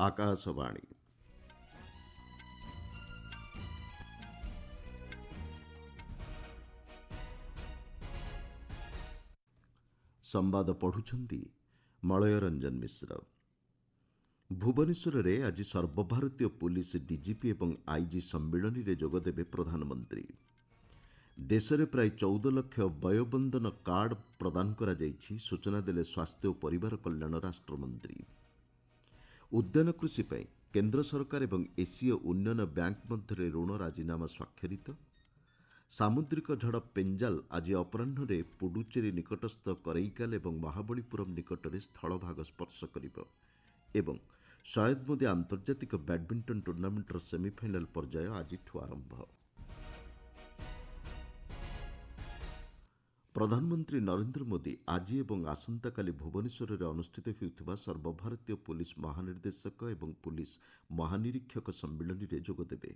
ଆକାଶବାଣୀ। ସମ୍ବାଦ ପଢ଼ୁଛନ୍ତି ମଳୟ ରଞ୍ଜନ ମିଶ୍ର। ଭୁବନେଶ୍ୱରରେ ଆଜି ସର୍ବଭାରତୀୟ ପୁଲିସ୍ ଡିଜିପି ଏବଂ ଆଇଜି ସମ୍ମିଳନୀରେ ଯୋଗଦେବେ ପ୍ରଧାନମନ୍ତ୍ରୀ। ଦେଶରେ ପ୍ରାୟ 14 ଲକ୍ଷ ବୟୋବନ୍ଦନ କାର୍ଡ଼ ପ୍ରଦାନ କରାଯାଇଛି, ସୂଚନା ଦେଲେ ସ୍ୱାସ୍ଥ୍ୟ ଓ ପରିବାର କଲ୍ୟାଣ ରାଷ୍ଟ୍ରମନ୍ତ୍ରୀ। ଉଦ୍ୟାନ କୃଷି ପାଇଁ କେନ୍ଦ୍ର ସରକାର ଏବଂ ଏସୀୟ ଉନ୍ନୟନ ବ୍ୟାଙ୍କ ମଧ୍ୟରେ ଋଣ ରାଜିନାମା ସ୍ୱାକ୍ଷରିତ। ସାମୁଦ୍ରିକ ଝଡ଼ ପେଞ୍ଜାଲ ଆଜି ଅପରାହ୍ନରେ ପୁଡୁଚେରୀ ନିକଟସ୍ଥ କରେଇକାଲ ଏବଂ ମହାବଳୀପୁରମ୍ ନିକଟରେ ସ୍ଥଳଭାଗ ସ୍ପର୍ଶ କରିବ ଏବଂ ସୟଦ ମୋଦି ଆନ୍ତର୍ଜାତିକ ବ୍ୟାଡମିଣ୍ଟନ ଟୁର୍ଣ୍ଣାମେଣ୍ଟର ସେମିଫାଇନାଲ୍ ପର୍ଯ୍ୟାୟ ଆଜିଠୁ ଆରମ୍ଭ। ପ୍ରଧାନମନ୍ତ୍ରୀ ନରେନ୍ଦ୍ର ମୋଦି ଆଜି ଏବଂ ଆସନ୍ତାକାଲି ଭୁବନେଶ୍ୱରରେ ଅନୁଷ୍ଠିତ ହେଉଥିବା ସର୍ବଭାରତୀୟ ପୁଲିସ୍ ମହାନିର୍ଦ୍ଦେଶକ ଏବଂ ପୁଲିସ୍ ମହାନିରୀକ୍ଷକ ସମ୍ମିଳନୀରେ ଯୋଗଦେବେ।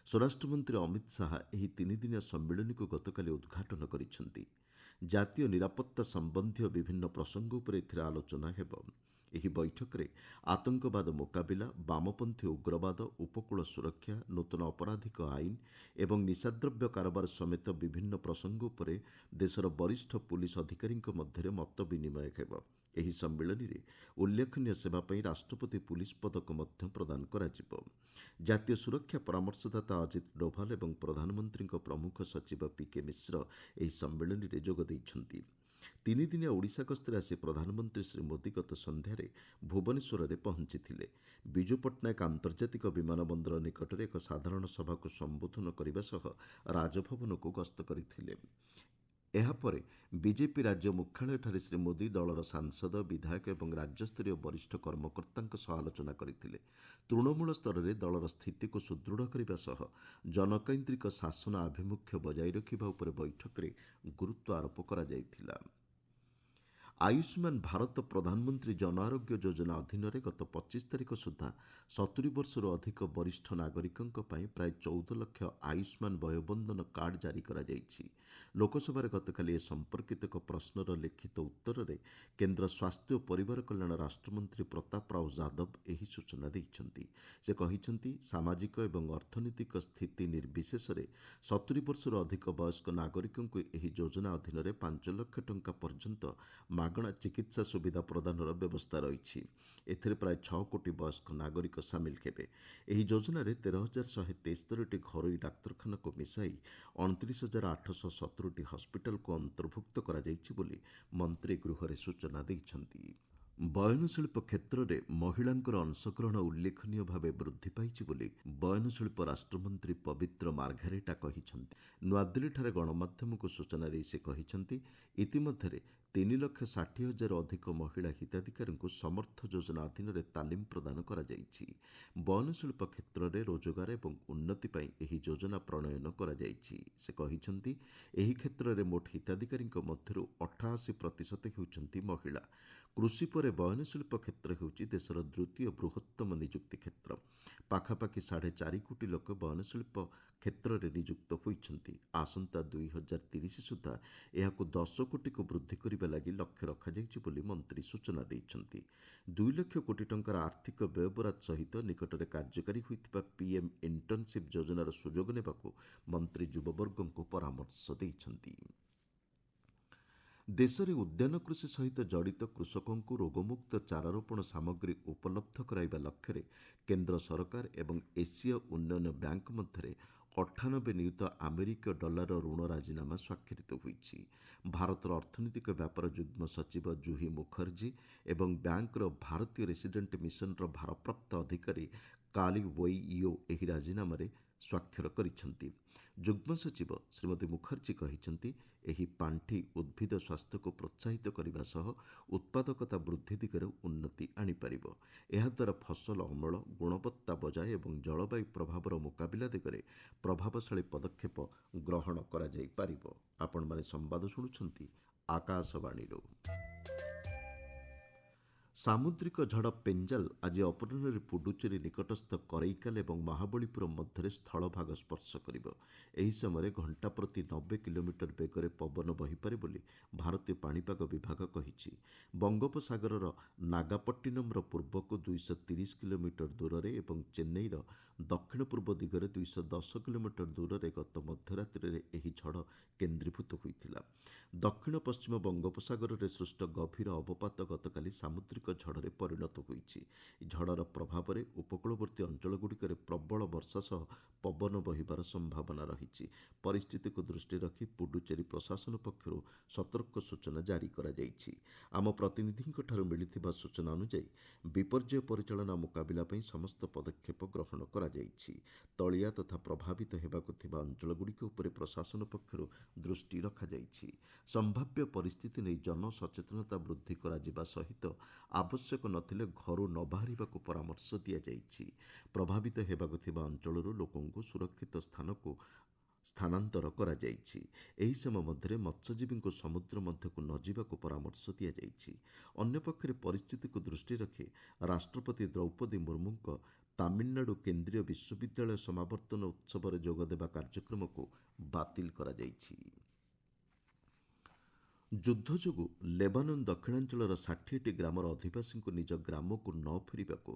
ସ୍ୱରାଷ୍ଟ୍ରମନ୍ତ୍ରୀ ଅମିତ ଶାହା ଏହି ତିନିଦିନିଆ ସମ୍ମିଳନୀକୁ ଗତକାଲି ଉଦ୍ଘାଟନ କରିଛନ୍ତି। ଜାତୀୟ ନିରାପତ୍ତା ସମ୍ବନ୍ଧୀୟ ବିଭିନ୍ନ ପ୍ରସଙ୍ଗ ଉପରେ ଏଥିରେ ଆଲୋଚନା ହେବ। ଏହି ବୈଠକରେ ଆତଙ୍କବାଦ ମୁକାବିଲା, ବାମପନ୍ଥୀ ଉଗ୍ରବାଦ, ଉପକୂଳ ସୁରକ୍ଷା, ନୂତନ ଅପରାଧିକ ଆଇନ ଏବଂ ନିଶାଦ୍ରବ୍ୟ କାରବାର ସମେତ ବିଭିନ୍ନ ପ୍ରସଙ୍ଗ ଉପରେ ଦେଶର ବରିଷ୍ଠ ପୁଲିସ୍ ଅଧିକାରୀଙ୍କ ମଧ୍ୟରେ ମତ ବିନିମୟ ହେବ। ଏହି ସମ୍ମିଳନୀରେ ଉଲ୍ଲେଖନୀୟ ସେବା ପାଇଁ ରାଷ୍ଟ୍ରପତି ପୁଲିସ୍ ପଦକ ମଧ୍ୟ ପ୍ରଦାନ କରାଯିବ। ଜାତୀୟ ସୁରକ୍ଷା ପରାମର୍ଶଦାତା ଅଜିତ ଡୋଭାଲ ଏବଂ ପ୍ରଧାନମନ୍ତ୍ରୀଙ୍କ ପ୍ରମୁଖ ସଚିବ ପିକେ ମିଶ୍ର ଏହି ସମ୍ମିଳନୀରେ ଯୋଗ ଦେଇଛନ୍ତି। ତିନିଦିନିଆ ଓଡ଼ିଶା ଗସ୍ତରେ ଆସି ପ୍ରଧାନମନ୍ତ୍ରୀ ଶ୍ରୀ ମୋଦି ଗତ ସନ୍ଧ୍ୟାରେ ଭୁବନେଶ୍ୱରରେ ପହଞ୍ଚିଥିଲେ। ବିଜୁ ପଟ୍ଟନାୟକ ଆନ୍ତର୍ଜାତିକ ବିମାନ ବନ୍ଦର ନିକଟରେ ଏକ ସାଧାରଣ ସଭାକୁ ସମ୍ବୋଧନ କରିବା ସହ ରାଜଭବନକୁ ଗସ୍ତ କରିଥିଲେ। ଏହାପରେ ବିଜେପି ରାଜ୍ୟ ମୁଖ୍ୟାଳୟଠାରେ ଶ୍ରୀ ମୋଦି ଦଳର ସାଂସଦ, ବିଧାୟକ ଏବଂ ରାଜ୍ୟସ୍ତରୀୟ ବରିଷ୍ଠ କର୍ମକର୍ତ୍ତାଙ୍କ ସହ ଆଲୋଚନା କରିଥିଲେ। ତୃଣମୂଳ ସ୍ତରରେ ଦଳର ସ୍ଥିତିକୁ ସୁଦୃଢ଼ କରିବା ସହ ଜନକୈନ୍ଦ୍ରିକ ଶାସନ ଆଭିମୁଖ୍ୟ ବଜାୟ ରଖିବା ଉପରେ ବୈଠକରେ ଗୁରୁତ୍ୱ ଆରୋପ କରାଯାଇଥିଲା। ଆୟୁଷ୍ମାନ ଭାରତ ପ୍ରଧାନମନ୍ତ୍ରୀ ଜନ ଆରୋଗ୍ୟ ଯୋଜନା ଅଧୀନରେ ଗତ 25 ତାରିଖ ସୁଦ୍ଧା 70 ବର୍ଷରୁ ଅଧିକ ବରିଷ୍ଠ ନାଗରିକଙ୍କ ପାଇଁ ପ୍ରାୟ 14 ଲକ୍ଷ ଆୟୁଷ୍ମାନ ବୟୋବନ୍ଦନ କାର୍ଡ଼ ଜାରି କରାଯାଇଛି। ଲୋକସଭାରେ ଗତକାଲି ଏ ସମ୍ପର୍କିତ ଏକ ପ୍ରଶ୍ନର ଲିଖିତ ଉତ୍ତରରେ କେନ୍ଦ୍ର ସ୍ୱାସ୍ଥ୍ୟ ଓ ପରିବାର କଲ୍ୟାଣ ରାଷ୍ଟ୍ରମନ୍ତ୍ରୀ ପ୍ରତାପ ରାଓ ଯାଦବ ଏହି ସୂଚନା ଦେଇଛନ୍ତି। ସେ କହିଛନ୍ତି, ସାମାଜିକ ଏବଂ ଅର୍ଥନୈତିକ ସ୍ଥିତି ନିର୍ବିଶେଷରେ 70 ବର୍ଷରୁ ଅଧିକ ବୟସ୍କ ନାଗରିକଙ୍କୁ ଏହି ଯୋଜନା ଅଧୀନରେ 5 ଲକ୍ଷ ଟଙ୍କା ପର୍ଯ୍ୟନ୍ତ ମାଗଣା ଚିକିତ୍ସା ସୁବିଧା ପ୍ରଦାନର ବ୍ୟବସ୍ଥା ରହିଛି। ଏଥିରେ ପ୍ରାୟ 6 କୋଟି ବୟସ୍କ ନାଗରିକ ସାମିଲ ହେବେ। ଏହି ଯୋଜନାରେ 13,173ଟି ଘରୋଇ ଡାକ୍ତରଖାନାକୁ ମିଶାଇ 29,817ଟି ହସ୍ପିଟାଲକୁ ଅନ୍ତର୍ଭୁକ୍ତ କରାଯାଇଛି ବୋଲି ମନ୍ତ୍ରୀ ଗୃହରେ ସୂଚନା ଦେଇଛନ୍ତି। ବୟନଶିଳ୍ପ କ୍ଷେତ୍ରରେ ମହିଳାଙ୍କର ଅଂଶଗ୍ରହଣ ଉଲ୍ଲେଖନୀୟ ଭାବେ ବୃଦ୍ଧି ପାଇଛି ବୋଲି ବୟନଶିଳ୍ପ ରାଷ୍ଟ୍ରମନ୍ତ୍ରୀ ପବିତ୍ର ମାର୍ଘାରେଟା କହିଛନ୍ତି। ନୂଆଦିଲ୍ଲୀଠାରେ ଗଣମାଧ୍ୟମକୁ ସୂଚନା ଦେଇ ସେ କହିଛନ୍ତି, ଇତିମଧ୍ୟରେ 3,60,000 ଅଧିକ ମହିଳା ହିତାଧିକାରୀଙ୍କୁ ସମର୍ଥ ଯୋଜନା ଅଧୀନରେ ତାଲିମ ପ୍ରଦାନ କରାଯାଇଛି। ବୟନଶିଳ୍ପ କ୍ଷେତ୍ରରେ ରୋଜଗାର ଏବଂ ଉନ୍ନତି ପାଇଁ ଏହି ଯୋଜନା ପ୍ରଣୟନ କରାଯାଇଛି। ସେ କହିଛନ୍ତି, ଏହି କ୍ଷେତ୍ରରେ ମୋଟ ହିତାଧିକାରୀଙ୍କ ମଧ୍ୟରୁ 88% ହେଉଛନ୍ତି ମହିଳା। କୃଷି ପରେ ବୟନଶିଳ୍ପ କ୍ଷେତ୍ର ହେଉଛି ଦେଶର ଦ୍ୱିତୀୟ ବୃହତ୍ତମ ନିଯୁକ୍ତି କ୍ଷେତ୍ର। ପାଖାପାଖି 4.5 କୋଟି ଲୋକ ବୟନଶିଳ୍ପ କ୍ଷେତ୍ରରେ ନିଯୁକ୍ତ ହୋଇଛନ୍ତି। ଆସନ୍ତା 2030 ସୁଦ୍ଧା ଏହାକୁ 10 କୋଟିକୁ ବୃଦ୍ଧି କରିବା ଲାଗି ଲକ୍ଷ୍ୟ ରଖାଯାଇଛି ବୋଲି ମନ୍ତ୍ରୀ ସୂଚନା ଦେଇଛନ୍ତି। 2 ଲକ୍ଷ କୋଟି ଟଙ୍କାର ଆର୍ଥିକ ବ୍ୟୟବରାଦ ସହିତ ନିକଟରେ କାର୍ଯ୍ୟକାରୀ ହୋଇଥିବା ପିଏମ୍ ଇଣ୍ଟର୍ନସିପ୍ ଯୋଜନାର ସୁଯୋଗ ନେବାକୁ ମନ୍ତ୍ରୀ ଯୁବବର୍ଗଙ୍କୁ ପରାମର୍ଶ ଦେଇଛନ୍ତି। ଦେଶରେ ଉଦ୍ୟାନ କୃଷି ସହିତ ଜଡ଼ିତ କୃଷକଙ୍କୁ ରୋଗମୁକ୍ତ ଚାରାରୋପଣ ସାମଗ୍ରୀ ଉପଲବ୍ଧ କରାଇବା ଲକ୍ଷ୍ୟରେ କେନ୍ଦ୍ର ସରକାର ଏବଂ ଏସୀୟ ଉନ୍ନୟନ ବ୍ୟାଙ୍କ ମଧ୍ୟରେ 98 ନିୟୁତ ଆମେରିକୀୟ ଡଲାର ଋଣ ରାଜିନାମା ସ୍ୱାକ୍ଷରିତ ହୋଇଛି। ଭାରତର ଅର୍ଥନୈତିକ ବ୍ୟାପାର ଯୁଗ୍ମ ସଚିବ ଜୁହି ମୁଖର୍ଜୀ ଏବଂ ବ୍ୟାଙ୍କର ଭାରତୀୟ ରେସିଡେଣ୍ଟ ମିଶନର ଭାରପ୍ରାପ୍ତ ଅଧିକାରୀ କାଲି ୱେଇ ଇଓ ଏହି ରାଜିନାମାରେ ସ୍ୱାକ୍ଷର କରିଛନ୍ତି। ଯୁଗ୍ମ ସଚିବ ଶ୍ରୀମତୀ ମୁଖର୍ଜୀ କହିଛନ୍ତି, ଏହି ପାଣ୍ଠି ଉଦ୍ଭିଦ ସ୍ୱାସ୍ଥ୍ୟକୁ ପ୍ରୋତ୍ସାହିତ କରିବା ସହ ଉତ୍ପାଦକତା ବୃଦ୍ଧି ଦିଗରେ ଉନ୍ନତି ଆଣିପାରିବ। ଏହାଦ୍ୱାରା ଫସଲ ଅମଳ, ଗୁଣବତ୍ତା ବଜାୟ ଏବଂ ଜଳବାୟୁ ପ୍ରଭାବର ମୁକାବିଲା ଦିଗରେ ପ୍ରଭାବଶାଳୀ ପଦକ୍ଷେପ ଗ୍ରହଣ କରାଯାଇପାରିବ। ଆପଣମାନେ ସମ୍ବାଦ ଶୁଣୁଛନ୍ତି ଆକାଶବାଣୀରୁ। ସାମୁଦ୍ରିକ ଝଡ଼ ପେଞ୍ଜାଲ ଆଜି ଅପରାହ୍ନରେ ପୁଡୁଚେରୀ ନିକଟସ୍ଥ କରେଇକାଲ ଏବଂ ମହାବଳୀପୁରମ୍ ମଧ୍ୟରେ ସ୍ଥଳଭାଗ ସ୍ପର୍ଶ କରିବ। ଏହି ସମୟରେ ଘଣ୍ଟା ପ୍ରତି 90 କିଲୋମିଟର ବେଗରେ ପବନ ବହିପାରେ ବୋଲି ଭାରତୀୟ ପାଣିପାଗ ବିଭାଗ କହିଛି। ବଙ୍ଗୋପସାଗରର ନାଗାପଟ୍ଟିନମ୍ର ପୂର୍ବକୁ 230 କିଲୋମିଟର ଦୂରରେ ଏବଂ ଚେନ୍ନାଇର ଦକ୍ଷିଣ ପୂର୍ବ ଦିଗରେ 210 କିଲୋମିଟର ଦୂରରେ ଗତ ମଧ୍ୟରାତ୍ରିରେ ଏହି ଝଡ଼ କେନ୍ଦ୍ରୀଭୂତ ହୋଇଥିଲା। ଦକ୍ଷିଣ ପଶ୍ଚିମ ବଙ୍ଗୋପସାଗରରେ ସୃଷ୍ଟ ଗଭୀର ଅବପାତ ଗତକାଲି ସାମୁଦ୍ରିକ ଝଡ଼ରେ ପରିଣତ ହୋଇଛି। ଝଡ଼ର ପ୍ରଭାବରେ ଉପକୂଳବର୍ତ୍ତୀ ଅଞ୍ଚଳଗୁଡ଼ିକରେ ପ୍ରବଳ ବର୍ଷା ସହ ପବନ ବହିବାର ସମ୍ଭାବନା ରହିଛି। ପରିସ୍ଥିତିକୁ ଦୃଷ୍ଟିରେ ରଖି ପୁଡୁଚେରୀ ପ୍ରଶାସନ ପକ୍ଷରୁ ସତର୍କ ସୂଚନା ଜାରି କରାଯାଇଛି। ଆମ ପ୍ରତିନିଧିଙ୍କଠାରୁ ମିଳିଥିବା ସୂଚନା ଅନୁଯାୟୀ ବିପର୍ଯ୍ୟୟ ପରିଚାଳନା ମୁକାବିଲା ପାଇଁ ସମସ୍ତ ପଦକ୍ଷେପ ଗ୍ରହଣ କରାଯାଇଛି। ତଳିଆ ତଥା ପ୍ରଭାବିତ ହେବାକୁ ଥିବା ଅଞ୍ଚଳଗୁଡ଼ିକ ଉପରେ ପ୍ରଶାସନ ପକ୍ଷରୁ ଦୃଷ୍ଟି ରଖାଯାଇଛି। ସମ୍ଭାବ୍ୟ ପରିସ୍ଥିତି ନେଇ ଜନସଚେତନତା ବୃଦ୍ଧି କରାଯିବା ସହିତ ଆବଶ୍ୟକ ନଥିଲେ ଘରୁ ନ ବାହାରିବାକୁ ପରାମର୍ଶ ଦିଆଯାଇଛି। ପ୍ରଭାବିତ ହେବାକୁ ଥିବା ଅଞ୍ଚଳରୁ ଲୋକଙ୍କୁ ସୁରକ୍ଷିତ ସ୍ଥାନକୁ ସ୍ଥାନାନ୍ତର କରାଯାଇଛି। ଏହି ସମୟ ମଧ୍ୟରେ ମତ୍ସ୍ୟଜୀବୀଙ୍କୁ ସମୁଦ୍ର ମଧ୍ୟକୁ ନ ଯିବାକୁ ପରାମର୍ଶ ଦିଆଯାଇଛି। ଅନ୍ୟପକ୍ଷରେ ପରିସ୍ଥିତିକୁ ଦୃଷ୍ଟିରେ ରଖି ରାଷ୍ଟ୍ରପତି ଦ୍ରୌପଦୀ ମୁର୍ମୁଙ୍କ ତାମିଲନାଡୁ କେନ୍ଦ୍ରୀୟ ବିଶ୍ୱବିଦ୍ୟାଳୟ ସମାବର୍ତ୍ତନ ଉତ୍ସବରେ ଯୋଗଦେବା କାର୍ଯ୍ୟକ୍ରମକୁ ବାତିଲ କରାଯାଇଛି। ଯୁଦ୍ଧ ଯୋଗୁଁ ଲେବାନନ ଦକ୍ଷିଣାଞ୍ଚଳର 60ଟି ଗ୍ରାମର ଅଧିବାସୀଙ୍କୁ ନିଜ ଗ୍ରାମକୁ ନ ଫେରିବାକୁ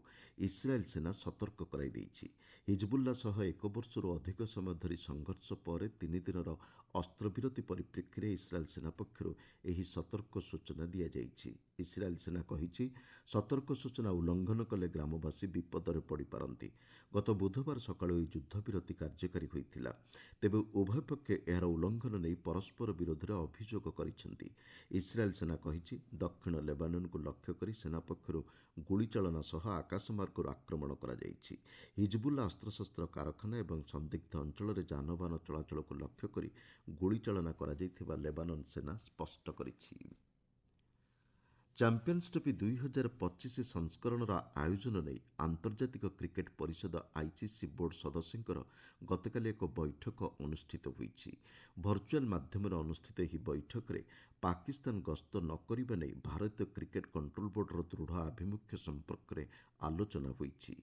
ଇସ୍ରାଏଲ ସେନା ସତର୍କ କରାଇ ଦେଇଛି। ହିଜବୁଲ୍ଲା ସହ 1 ବର୍ଷରୁ ଅଧିକ ସମୟ ଧରି ସଂଘର୍ଷ ପରେ 3 ଦିନର ଅସ୍ତ୍ରବିରତି ପରିପ୍ରେକ୍ଷୀରେ ଇସ୍ରାଏଲ ସେନା ପକ୍ଷରୁ ଏହି ସତର୍କ ସୂଚନା ଦିଆଯାଇଛି। ଇସ୍ରାଏଲ ସେନା କହିଛି, ସତର୍କ ସୂଚନା ଉଲ୍ଲଂଘନ କଲେ ଗ୍ରାମବାସୀ ବିପଦରେ ପଡ଼ିପାରନ୍ତି। ଗତ ବୁଧବାର ସକାଳୁ ଏହି ଯୁଦ୍ଧବିରତି କାର୍ଯ୍ୟକାରୀ ହୋଇଥିଲା। ତେବେ ଉଭୟ ପକ୍ଷ ଏହାର ଉଲ୍ଲଂଘନ ନେଇ ପରସ୍ପର ବିରୋଧରେ ଅଭିଯୋଗ କରିଛନ୍ତି। ଇସ୍ରାଏଲ ସେନା କହିଛି, ଦକ୍ଷିଣ ଲେବାନନକୁ ଲକ୍ଷ୍ୟ କରି ସେନା ପକ୍ଷରୁ ଗୁଳିଚାଳନା ସହ ଆକାଶମାର୍ଗରୁ ଆକ୍ରମଣ କରାଯାଇଛି। ହିଜବୁଲ୍ଲା ଅସ୍ତ୍ରଶସ୍ତ୍ର କାରଖାନା ଏବଂ ସନ୍ଦିଗ୍ଧ ଅଞ୍ଚଳରେ ଯାନବାହନ ଚଳାଚଳକୁ ଲକ୍ଷ୍ୟ କରି ଗୁଳିଚାଳନା କରାଯାଇଥିବା ଲେବାନନ ସେନା ସ୍ପଷ୍ଟ କରିଛି। ଚାମ୍ପିୟନ୍ସ ଟ୍ରଫି 2025 ସଂସ୍କରଣର ଆୟୋଜନ ନେଇ ଆନ୍ତର୍ଜାତିକ କ୍ରିକେଟ ପରିଷଦ ଆଇସିସି ବୋର୍ଡ ସଦସ୍ୟଙ୍କର ଗତକାଲି ଏକ ବୈଠକ ଅନୁଷ୍ଠିତ ହୋଇଛି। ଭର୍ଚୁଆଲ ମାଧ୍ୟମରେ ଅନୁଷ୍ଠିତ ଏହି ବୈଠକରେ ପାକିସ୍ତାନ ଗସ୍ତ ନ କରିବା ନେଇ ଭାରତୀୟ କ୍ରିକେଟ କଣ୍ଟ୍ରୋଲ ବୋର୍ଡର ଦୃଢ଼ ଆଭିମୁଖ୍ୟ ସମ୍ପର୍କରେ ଆଲୋଚନା ହୋଇଛି।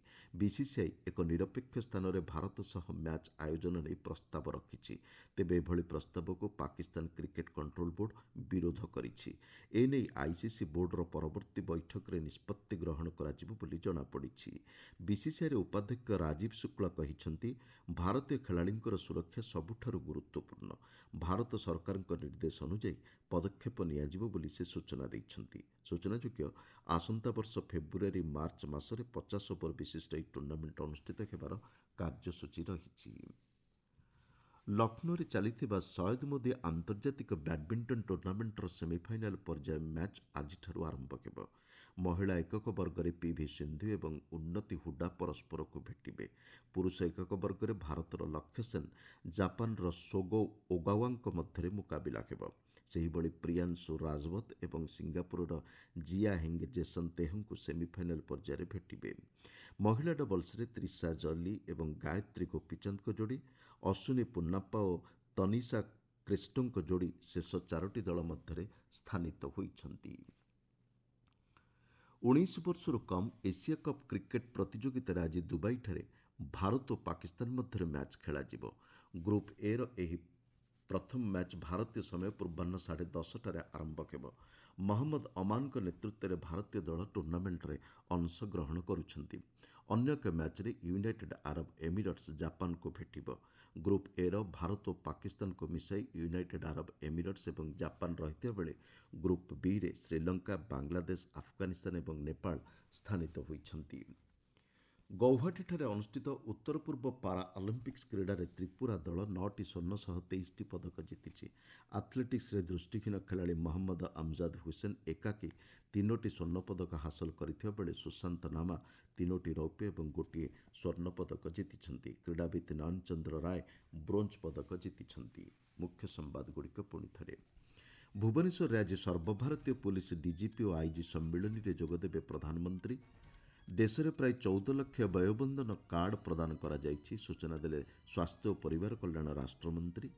ବିସିସିଆଇ ଏକ ନିରପେକ୍ଷ ସ୍ଥାନରେ ଭାରତ ସହ ମ୍ୟାଚ୍ ଆୟୋଜନ ନେଇ ପ୍ରସ୍ତାବ ରଖିଛି। ତେବେ ଏଭଳି ପ୍ରସ୍ତାବକୁ ପାକିସ୍ତାନ କ୍ରିକେଟ କଣ୍ଟ୍ରୋଲ ବୋର୍ଡ ବିରୋଧ କରିଛି। ଏନେଇ ଆଇସିସି ବୋର୍ଡର ପରବର୍ତ୍ତୀ ବୈଠକରେ ନିଷ୍ପତ୍ତି ଗ୍ରହଣ କରାଯିବ ବୋଲି ଜଣାପଡ଼ିଛି। ବିସିସିଆଇର ଉପାଧ୍ୟକ୍ଷ ରାଜୀବ ଶୁକ୍ଲା କହିଛନ୍ତି, ଭାରତୀୟ ଖେଳାଳିଙ୍କର ସୁରକ୍ଷା ସବୁଠାରୁ ଗୁରୁତ୍ୱପୂର୍ଣ୍ଣ। ଭାରତ ସରକାରଙ୍କ ନିର୍ଦ୍ଦେଶ ଅନୁଯାୟୀ ପଦକ୍ଷେପ ନିଆଯିବ ବୋଲି ସେ ସୂଚନା ଦେଇଛନ୍ତି। ସୂଚନାଯୋଗ୍ୟ, ଆସନ୍ତା ବର୍ଷ ଫେବୃଆରୀ-ମାର୍ଚ୍ଚ ମାସରେ 50 ଓଭର ବିଶିଷ୍ଟ ଏହି ଟୁର୍ଣ୍ଣାମେଣ୍ଟ ଅନୁଷ୍ଠିତ ହେବାର କାର୍ଯ୍ୟସୂଚୀ ରହିଛି। ଲକ୍ଷ୍ନୌରେ ଚାଲିଥିବା ସୟଦ ମୋଦି ଆନ୍ତର୍ଜାତିକ ବ୍ୟାଡ୍ମିଣ୍ଟନ ଟୁର୍ଣ୍ଣାମେଣ୍ଟର ସେମିଫାଇନାଲ ପର୍ଯ୍ୟାୟ ମ୍ୟାଚ୍ ଆଜିଠାରୁ ଆରମ୍ଭ ହେବ। ମହିଳା ଏକକ ବର୍ଗରେ ପିଭି ସିନ୍ଧୁ ଏବଂ ଉନ୍ନତି ହୁଡା ପରସ୍ପରକୁ ଭେଟିବେ। ପୁରୁଷ ଏକକ ବର୍ଗରେ ଭାରତର ଲକ୍ଷ୍ୟ ସେନ ଜାପାନର ସୋଗୋ ଓଗାୱାଙ୍କ ମଧ୍ୟରେ ମୁକାବିଲା ହେବ। ସେହିଭଳି ପ୍ରିୟାଂଶୁ ରାଜବତ ଏବଂ ସିଙ୍ଗାପୁରର ଜିଆ ହେଙ୍ଗ ଜେସନ ତେହଙ୍କୁ ସେମିଫାଇନାଲ ପର୍ଯ୍ୟାୟରେ ଭେଟିବେ। ମହିଳା ଡବଲ୍ସରେ ତ୍ରିସା ଜଲି ଏବଂ ଗାୟତ୍ରୀ ଗୋପୀଚନ୍ଦଙ୍କ ଯୋଡ଼ି, ଅଶ୍ୱିନୀ ପୁନାପ୍ପା ଓ ତନିଷା କ୍ରେଷ୍ଟୋଙ୍କ ଯୋଡ଼ି ଶେଷ 4ଟି ଦଳ ମଧ୍ୟରେ ସ୍ଥାନିତ ହୋଇଛନ୍ତି। 19 ବର୍ଷରୁ କମ୍ ଏସିଆ କପ୍ କ୍ରିକେଟ ପ୍ରତିଯୋଗିତାରେ ଆଜି ଦୁବାଇଠାରେ ଭାରତ ଓ ପାକିସ୍ତାନ ମଧ୍ୟରେ ମ୍ୟାଚ୍ ଖେଳାଯିବ। ଗ୍ରୁପ୍ ଏ'ର ଏହି ପ୍ରଥମ ମ୍ୟାଚ୍ ଭାରତୀୟ ସମୟ ପୂର୍ବାହ୍ନ 10:30ଟାରେ ଆରମ୍ଭ ହେବ। ମହମ୍ମଦ ଅମାନଙ୍କ ନେତୃତ୍ୱରେ ଭାରତୀୟ ଦଳ ଟୁର୍ଣ୍ଣାମେଣ୍ଟରେ ଅଂଶଗ୍ରହଣ କରୁଛନ୍ତି। ଅନ୍ୟ ଏକ ମ୍ୟାଚ୍ରେ ୟୁନାଇଟେଡ୍ ଆରବ ଏମିରେଟ୍ସ ଜାପାନକୁ ଭେଟିବ। ଗ୍ରୁପ୍ ଏ'ର ଭାରତ ଓ ପାକିସ୍ତାନକୁ ମିଶାଇ ୟୁନାଇଟେଡ୍ ଆରବ ଏମିରେଟ୍ସ ଏବଂ ଜାପାନ ରହିଥିବା ବେଳେ ଗ୍ରୁପ୍ ବି'ରେ ଶ୍ରୀଲଙ୍କା, ବାଂଲାଦେଶ, ଆଫଗାନିସ୍ତାନ ଏବଂ ନେପାଳ ସ୍ଥାନିତ ହୋଇଛନ୍ତି। ଗୌହାଟୀଠାରେ ଅନୁଷ୍ଠିତ ଉତ୍ତର ପୂର୍ବ ପାରା ଅଲିମ୍ପିକ୍ସ କ୍ରୀଡ଼ାରେ ତ୍ରିପୁରା ଦଳ 9ଟି ସ୍ୱର୍ଣ୍ଣ ସହ 23ଟି ପଦକ ଜିତିଛି। ଆଥ୍ଲେଟିକ୍ସରେ ଦୃଷ୍ଟିହୀନ ଖେଳାଳି ମହମ୍ମଦ ଅମଜାଦ ହୁସେନ ଏକାକୀ 3ଟି ସ୍ୱର୍ଣ୍ଣ ପଦକ ହାସଲ କରିଥିବା ବେଳେ ସୁଶାନ୍ତ ନାମା 3ଟି ରୌପ୍ୟ ଏବଂ ଗୋଟିଏ ସ୍ୱର୍ଣ୍ଣ ପଦକ ଜିତିଛନ୍ତି। କ୍ରୀଡ଼ାବିତ୍ ନୟନ ଚନ୍ଦ୍ର ରାୟ ବ୍ରୋଞ୍ଜ ପଦକ ଜିତିଛନ୍ତି। ମୁଖ୍ୟ ସମ୍ବାଦଗୁଡ଼ିକ ପୁଣିଥରେ। ଭୁବନେଶ୍ୱରରେ ଆଜି ସର୍ବଭାରତୀୟ ପୁଲିସ ଡିଜିପି ଓ ଆଇଜି ସମ୍ମିଳନୀରେ ଯୋଗଦେବେ ପ୍ରଧାନମନ୍ତ୍ରୀ। ଦେଶରେ ପ୍ରାୟ 14 ଲକ୍ଷ ବୟୋବନ୍ଦନ କାର୍ଡ ପ୍ରଦାନ କରାଯାଇଛି, ସୂଚନା ଦେଲେ ସ୍ୱାସ୍ଥ୍ୟ ଓ ପରିବାର କଲ୍ୟାଣ ରାଷ୍ଟ୍ରମନ୍ତ୍ରୀ।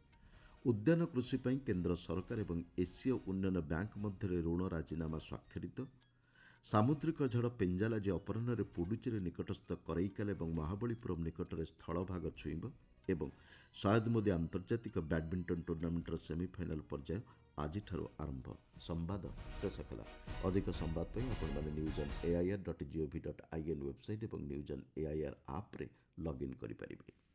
ଉଦ୍ୟାନ କୃଷି ପାଇଁ କେନ୍ଦ୍ର ସରକାର ଏବଂ ଏସୀୟ ଉନ୍ନୟନ ବ୍ୟାଙ୍କ ମଧ୍ୟରେ ଋଣ ରାଜିନାମା ସ୍ୱାକ୍ଷରିତ। ସାମୁଦ୍ରିକ ଝଡ଼ ପେଞ୍ଜାଲ ଆଜି ଅପରାହ୍ନରେ ପୁଡୁଚେରୀ ନିକଟସ୍ଥ କରେଇକାଲ ଏବଂ ମହାବଳୀପୁରମ୍ ନିକଟରେ ସ୍ଥଳଭାଗ ଛୁଇଁବ ଏବଂ ସୟଦ ମୋଦି ଆନ୍ତର୍ଜାତିକ ବ୍ୟାଡ୍ମିଣ୍ଟନ ଟୁର୍ଣ୍ଣାମେଣ୍ଟର ସେମିଫାଇନାଲ୍ ପର୍ଯ୍ୟାୟ ଆଜିଠାରୁ ଆରମ୍ଭ। ସମ୍ବାଦ ଶେଷ କଲା। ଅଧିକ ସମ୍ବାଦ ପାଇଁ ଆପଣମାନେ newsoneair.gov.in ୱେବସାଇଟ୍ ଏବଂ ନ୍ୟୁଜ୍ ଅନ୍ ଏଆଇଆର୍ ଆପ୍ରେ ଲଗ୍ଇନ୍ କରିପାରିବେ।